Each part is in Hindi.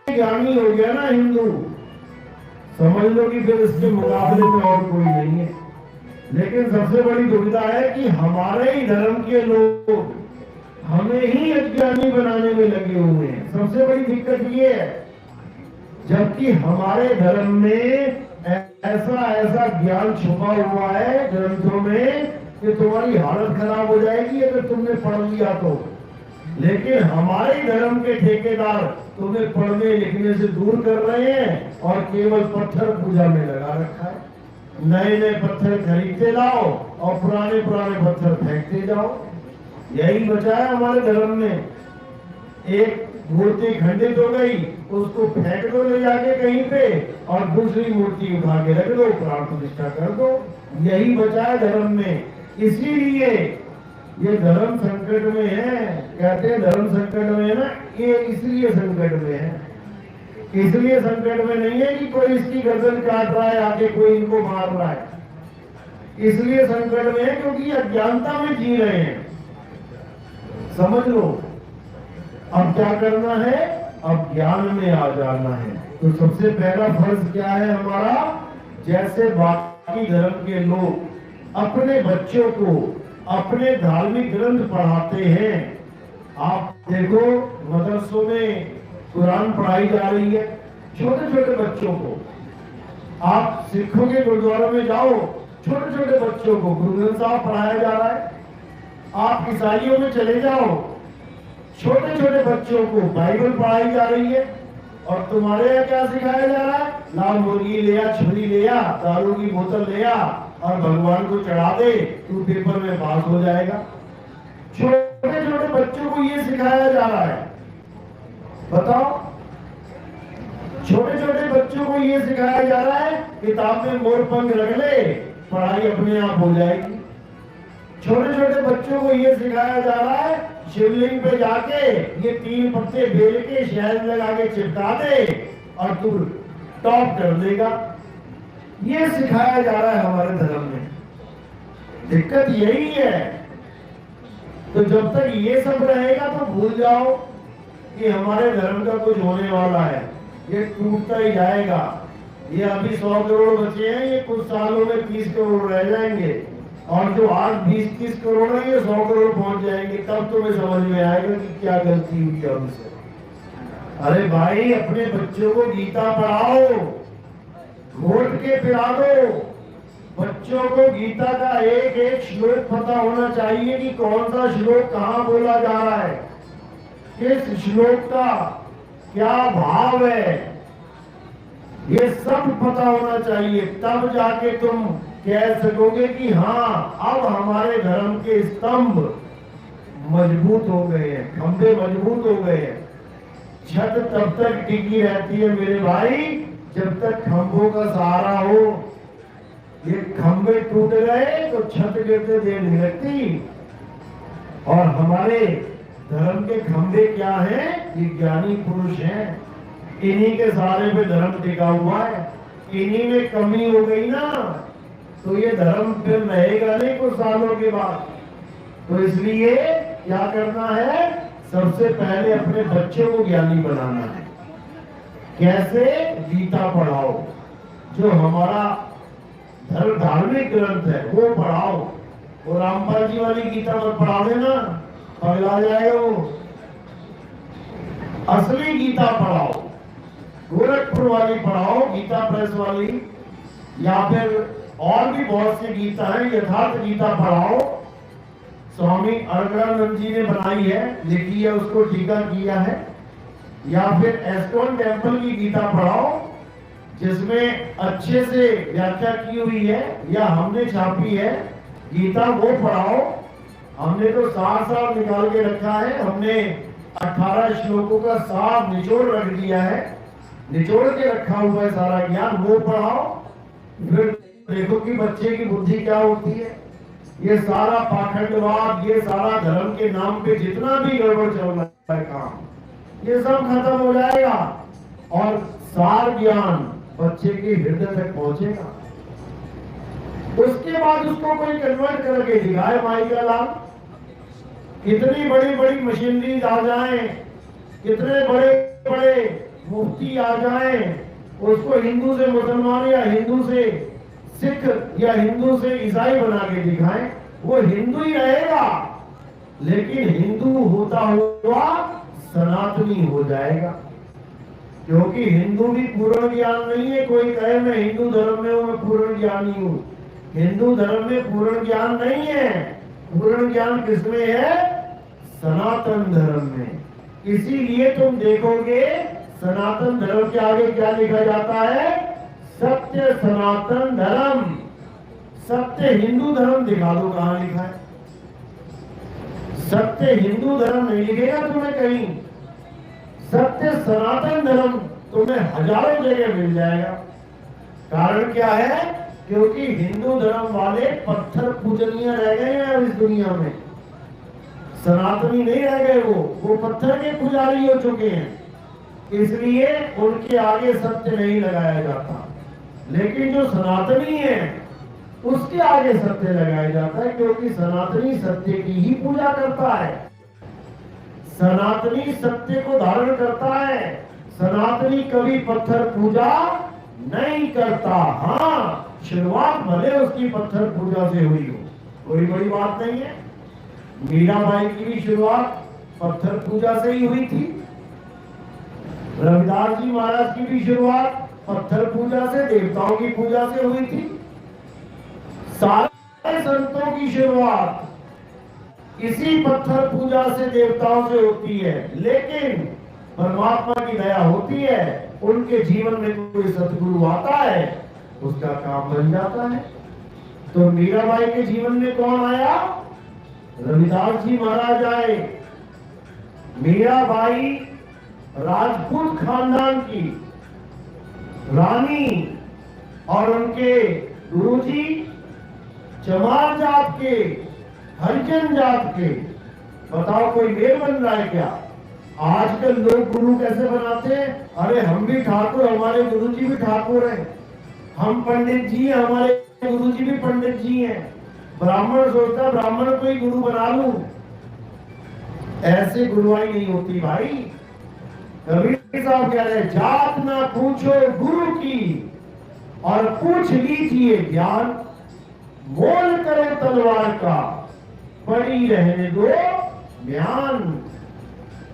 ज्ञानी हो गया ना हिंदू, समझ लो कि फिर इसके मुकाबले में और कोई नहीं है। लेकिन सबसे बड़ी दुविधा है कि हमारे ही धर्म के लोग हमें ही अज्ञानी बनाने में लगे हुए हैं। सबसे बड़ी दिक्कत ये है, जबकि हमारे धर्म में ऐसा ऐसा ज्ञान छुपा हुआ है ग्रंथों में कि तुम्हारी हालत खराब हो जाएगी अगर तुमने पढ़ लिया तो। लेकिन हमारे धर्म के ठेकेदार तुम्हें पढ़ने लिखने से दूर कर रहे हैं और केवल पत्थर पूजा में लगा रखा है। नए नए पत्थर खरीदते जाओ और पुराने पुराने पत्थर फेंकते जाओ। यही बचा है हमारे धर्म में। एक मूर्ति खंडित हो गई, उसको फेंक दो ले जाके कहीं पे और दूसरी मूर्ति उठा के रख दो, प्राण प्रतिष्ठा कर दो। यही बचा है धर्म में। इसीलिए ये धर्म संकट में है। कहते हैं धर्म संकट में है ना, ये इसलिए संकट में है। इसलिए संकट में नहीं है कि कोई इसकी गर्दन काट रहा है, आके कोई इनको मार रहा है। इसलिए संकट में है क्योंकि अज्ञानता में जी रहे हैं। समझ लो, अब क्या करना है? अब ज्ञान में आ जाना है। तो सबसे पहला फर्ज क्या है हमारा? जैसे बाकी धर्म के लोग अपने बच्चों को अपने धार्मिक ग्रंथ पढ़ाते हैं, आप देखो मदरसों में कुरान पढ़ाई जा रही है छोटे छोटे बच्चों को। आप सिखों के गुरुद्वारों में जाओ, छोटे छोटे बच्चों को गुरु ग्रंथ साहब पढ़ाया जा रहा है। आप ईसाइयों में चले जाओ, छोटे छोटे बच्चों को बाइबल पढ़ाई जा रही है। और तुम्हारे यहाँ क्या सिखाया जा रहा है? लाल मुर्गी ले आ, छुरी ले आ, दारू की बोतल ले आ और भगवान को चढ़ा दे, तू पेपर में पास हो जाएगा। छोटे छोटे बच्चों को ये सिखाया जा रहा है। बताओ, छोटे छोटे बच्चों को ये सिखाया जा रहा है किताब में मोर पंख रख ले, पढ़ाई अपने आप हो जाएगी। छोटे छोटे बच्चों को ये सिखाया जा रहा है शिवलिंग पे जाके ये 3 पत्ते बेल के शहद लगा के चिपका दे और तू टॉप कर देगा। ये सिखाया जा रहा है हमारे धर्म में। दिक्कत यही है। तो जब तक ये सब रहेगा तो भूल जाओ कि हमारे धर्म का कुछ होने वाला है। ये टूटता ही जाएगा। ये अभी 100 करोड़ बचे हैं, ये कुछ सालों में 30 करोड़ रह जाएंगे और जो आज 20-30 करोड़ है ये 100 करोड़ पहुंच जाएंगे। तब तुम्हें समझ में आएगा कि क्या गलती हुई है हमसे। अरे भाई, अपने बच्चों को गीता पढ़ाओ, घोट के पिला दो। बच्चों को गीता का एक एक श्लोक पता होना चाहिए कि कौन सा श्लोक कहाँ बोला जा रहा है, किस श्लोक का क्या भाव है, ये सब पता होना चाहिए। तब जाके तुम कह सकोगे कि हाँ, अब हमारे धर्म के स्तंभ मजबूत हो गए हैं, खंभे मजबूत हो गए हैं। छत तब तक टिकी रहती है मेरे भाई जब तक खंभों का सहारा हो। ये खंभे टूट गए तो छत गिरते देर नहीं लगती। और हमारे धर्म के खंभे क्या हैं? ये ज्ञानी पुरुष हैं। इन्हीं के सहारे पे धर्म टिका हुआ है। इन्हीं में कमी हो गई ना तो ये धर्म फिर रहेगा नहीं कुछ सालों के बाद। तो इसलिए क्या करना है? सबसे पहले अपने बच्चों को ज्ञानी बनाना है। कैसे? गीता पढ़ाओ, जो हमारा धार्मिक ग्रंथ है वो पढ़ाओ। वो रामपाल जी वाली गीता मत पढ़ा देना, पगला जाएगा वो। असली गीता पढ़ाओ, गोरखपुर वाली पढ़ाओ, गीता प्रेस वाली, या फिर और भी बहुत सी गीता है, यथार्थ गीता पढ़ाओ। स्वामी अरगड़ानंद जी ने बनाई है, लिखी है, उसको टीका किया है। या फिर एस्कॉन टेम्पल की गीता पढ़ाओ जिसमें अच्छे से व्याख्या की हुई है, या हमने छापी है गीता, वो पढ़ाओ। हमने तो साफ निकाल के रखा है। हमने 18 श्लोकों का साफ निचोड़ रख दिया है, निचोड़ के रखा हुआ है सारा ज्ञान, वो पढ़ाओ। फिर देखो कि बच्चे की बुद्धि क्या होती है। ये सारा पाखंडवाद, ये सारा धर्म के नाम पे जितना भी गड़बड़ चल रहा है काम, ये सब खत्म हो जाएगा और सार ज्ञान बच्चे के हृदय तक पहुंचेगा। उसके बाद उसको कोई कन्वर्ट करके दिखाए माई का लाभ। कितनी बड़ी बड़ी मशीनरी आ जाए, कितने बड़े बड़े मुफ्ती आ जाए, उसको हिंदू से मुसलमान या हिंदू से सिख या हिंदू से ईसाई बना के दिखाएं, वो हिंदू ही रहेगा, लेकिन हिंदू होता हुआ सनातनी हो जाएगा। क्योंकि हिंदू भी पूर्ण ज्ञान नहीं है। कोई कहे मैं हिंदू धर्म में हूं, मैं पूर्ण ज्ञानी हूं। हिंदू धर्म में पूर्ण ज्ञान नहीं है। पूर्ण ज्ञान किसमें है? सनातन धर्म में। इसीलिए तुम देखोगे सनातन धर्म के आगे क्या लिखा जाता है? सत्य सनातन धर्म। सत्य हिंदू धर्म दिखा दो कहां लिखा है? सत्य हिंदू धर्म नहीं लिखेगा तुम्हें कहीं। सत्य सनातन धर्म तुम्हें हजारों जगह मिल जाएगा। कारण क्या है? क्योंकि हिंदू धर्म वाले पत्थर पूजनीय रह गए हैं इस दुनिया में। सनातनी नहीं रह गए, वो पत्थर के पुजारी हो चुके हैं। इसलिए उनके आगे सत्य नहीं लगाया जाता। लेकिन जो सनातनी है उसके आगे सत्य लगाया जाता है, क्योंकि सनातनी सत्य की ही पूजा करता है। सनातनी सत्य को धारण करता है। सनातनी कभी पत्थर पूजा नहीं करता। हाँ, शुरुआत भले उसकी पत्थर पूजा से हुई हो, कोई बड़ी बात नहीं है। मीराबाई की भी शुरुआत पत्थर पूजा से ही हुई थी। रविदास जी महाराज की भी शुरुआत पत्थर पूजा से, देवताओं की पूजा से हुई थी। सारे संतों की शुरुआत इसी पत्थर पूजा से, देवताओं से होती है। लेकिन परमात्मा की दया होती है, उनके जीवन में कोई सतगुरु आता है, उसका काम बन जाता है। तो मीराबाई के जीवन में कौन आया? रविदास जी महाराज आए। मीराबाई राजपूत खानदान की रानी और उनके गुरुजी चमार जात के, हरिजन जात के। बताओ कोई मेल बन रहा है क्या? आजकल लोग गुरु कैसे बनाते हैं? अरे हम भी ठाकुर, हमारे गुरुजी भी ठाकुर हैं। हम पंडित जी हैं, हमारे गुरुजी भी पंडित जी हैं। ब्राह्मण सोचता ब्राह्मण को ही गुरु बना लूं। ऐसे गुरुआई नहीं होती भाई। कबीर साहब कह रहे जात ना पूछो गुरु की और पूछ लीजिए ज्ञान। मोल करो तलवार का, पड़ी रहने दो ज्ञान।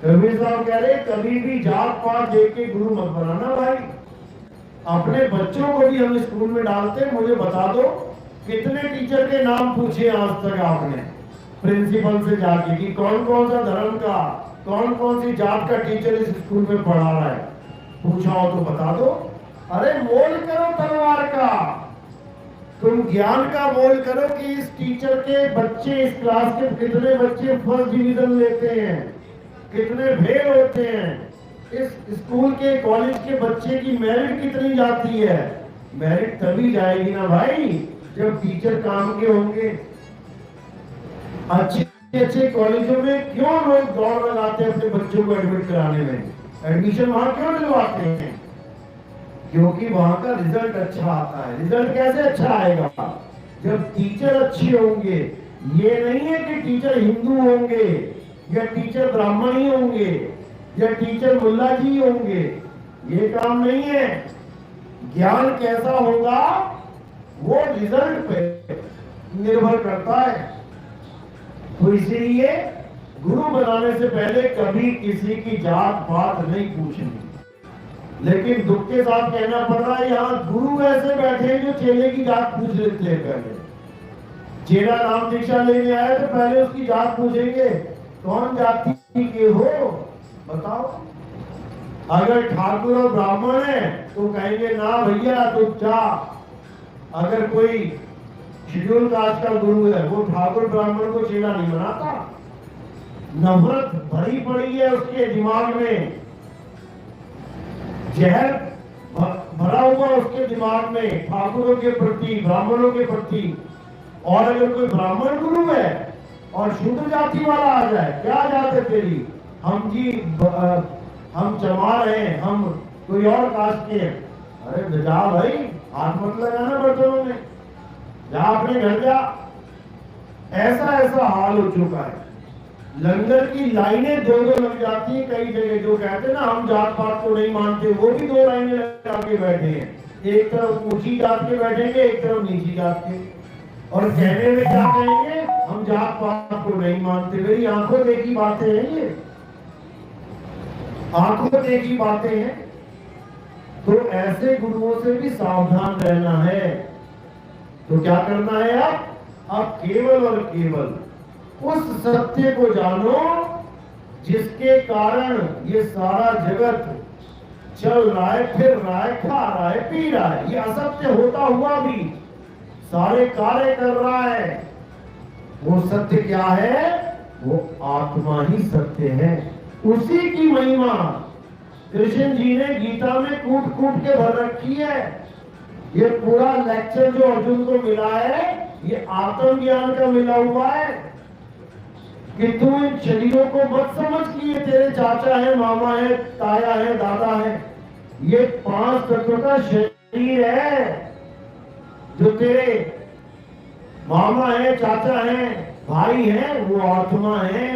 कबीर साहब कह रहे कभी भी जात पात देख के गुरु मत बनाना भाई। अपने बच्चों को भी हम स्कूल में डालते, मुझे बता दो कितने टीचर के नाम पूछे आज तक आपने प्रिंसिपल से जाके कि कौन कौन सा धर्म का, कौन कौन सी जात का टीचर इस स्कूल में पढ़ा रहा है? पूछा हो तो बता दो। अरे मोल करो तलवार का, तुम ज्ञान का मोल करो कि इस टीचर के बच्चे, इस क्लास के कितने बच्चे फर्स्ट डिवीजन लेते हैं, कितने फेल होते हैं, इस स्कूल के कॉलेज के बच्चे की मेरिट कितनी जाती है। मेरिट तभी जाएगी ना भाई जब टीचर काम के होंगे। अच्छे अच्छे कॉलेजों में क्यों लोग दौड़ लगाते हैं अपने बच्चों को एडमिट कराने में? एडमिशन वहां क्यों दिलवाते हैं? क्योंकि वहां का रिजल्ट अच्छा आता है। रिजल्ट कैसे अच्छा आएगा? जब टीचर अच्छे होंगे। ये नहीं है कि टीचर हिंदू होंगे या टीचर ब्राह्मण ही होंगे या टीचर मुल्ला जी होंगे, ये काम नहीं है। ज्ञान कैसा होगा वो रिजल्ट पे निर्भर करता है। तो इसीलिए गुरु बनाने से पहले कभी किसी की जात पात नहीं पूछनी। लेकिन दुख के साथ कहना पड़ रहा है यहाँ गुरु ऐसे बैठे हैं जो चेले की जात पूछ लेते हैं। पहले चेला नाम दीक्षा लेने आया तो पहले उसकी जात पूछेंगे, कौन जाति के हो बताओ। अगर ठाकुर और ब्राह्मण है तो कहेंगे ना भैया तो जा। अगर कोई शेड्यूल कास्ट का गुरु है वो ठाकुर ब्राह्मण को चेला नहीं बनाता। नफरत भरी पड़ी है उसके दिमाग में, जहर भरा हुआ उसके दिमाग में ठाकुरों के प्रति, ब्राह्मणों के प्रति। और अगर कोई ब्राह्मण गुरु है और शूद्र जाति वाला आ जाए, क्या जात है तेरी? हम जी हम चमार हैं, हम कोई और कास्ट के हैं। अरे जा भाई, हाथ मत लगाना बर्तनों में, जा अपने घर जा। ऐसा ऐसा हाल हो चुका है। लंगर की लाइनें दो दो लग जाती है कई जगह। जो कहते हैं ना हम जात पात को नहीं मानते, वो भी दो लाइनें लगा के बैठे हैं, एक तरफ ऊंची जात के बैठेंगे, एक तरफ नीची जात के, और कहने में क्या कहेंगे, हम जात पात को नहीं मानते। मेरी आंखों देखी बातें हैं ये, आंखों देखी बातें हैं। तो ऐसे गुरुओं से भी सावधान रहना है। तो क्या करना है आप केवल और केवल उस सत्य को जानो जिसके कारण ये सारा जगत चल रहा है, फिर रहा है, खा रहा है, पी रहा है। ये असत्य होता हुआ भी सारे कार्य कर रहा है। वो सत्य क्या है? वो आत्मा ही सत्य है। उसी की महिमा कृष्ण जी ने गीता में कूट कूट के भर रखी है। ये पूरा लेक्चर जो अर्जुन को मिला है, ये आत्मज्ञान का मिला हुआ है कि तू इन शरीरों को मत समझ कि ये तेरे चाचा है, मामा है, ताया है, दादा है। ये 5 तत्वों का शरीर है। जो तेरे मामा है, चाचा है, भाई है, वो आत्मा है।